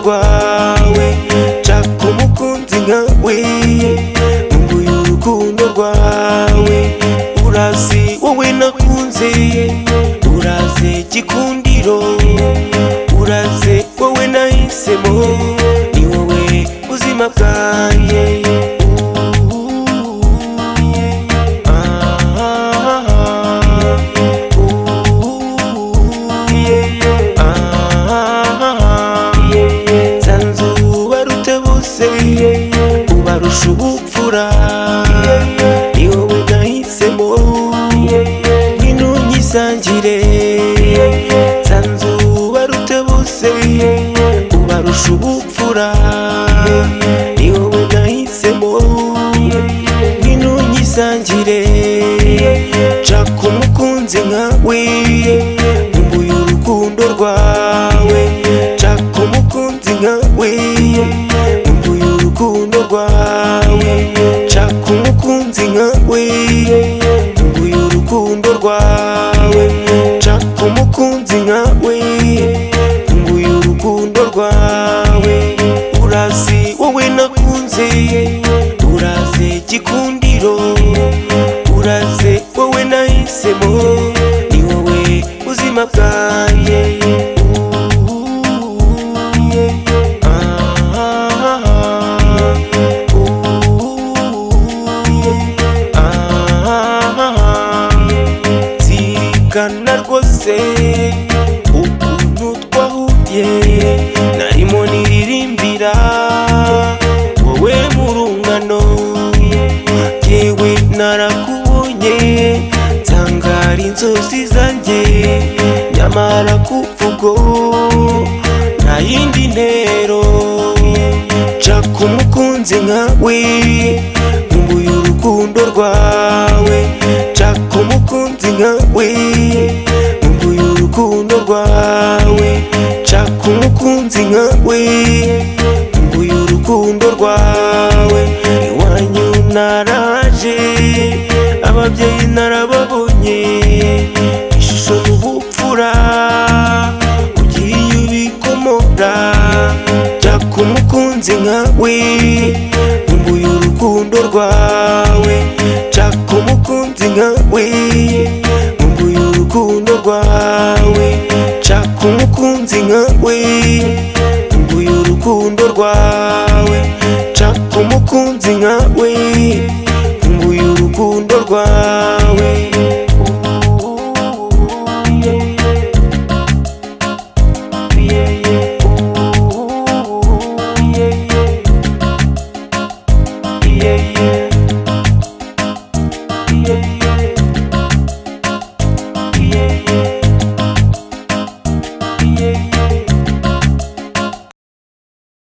rwawe nshaka umukunzi nkawe nkumbuye urukundo rwawe urazi wowe nakunze uraze gikundiro uraze wowe nahisemo ni wowe buzima bwanjye ubarusha ubupfura ni wowe nahisemo ngwino unyisangire nsanze ubarute bose ubarusha ubupfura ni wowe nahisemo ngwino unyisangire nshaka umukunzi nkawe nkumbuye urukundo rwawe nshaka umukunzi nkawe urukundo rwawe nshaka umukunzi nkawe nkumbuye urukundo rwawe nshaka umukunzi nkawe nkumbuye urukundo rwawe urazi wowe nakunze uraze gikundiro uraze wowe nahisemo ni wowe buzima bwanjye zirikana rwose ukuntu twahuye narimo niririmbira wowe mu rungano yewe narakubonye nsangara inzozi zanjye nyamara kuvugo nta yindi ntero nshaka umukunzi nkawe nkumbuye urukundo rwawe nshaka umukunzi nkawe nkumbuye urukundo rwawe nshaka umukunzi nkawe nkumbuye urukundo rwawe iwanyu naraje ababyeyi narababonye ishusho n'ubupfura ugiye ubikomora nshaka umukunzi nkawe nkumbuye urukundo rwawe nshaka umukunzi nkawe nkumbuye urukundo rwawe nshaka umukunzi nkawe nkumbuye urukundo rwawe nshaka umukunzi nkawe nkumbuye urukundo rwawe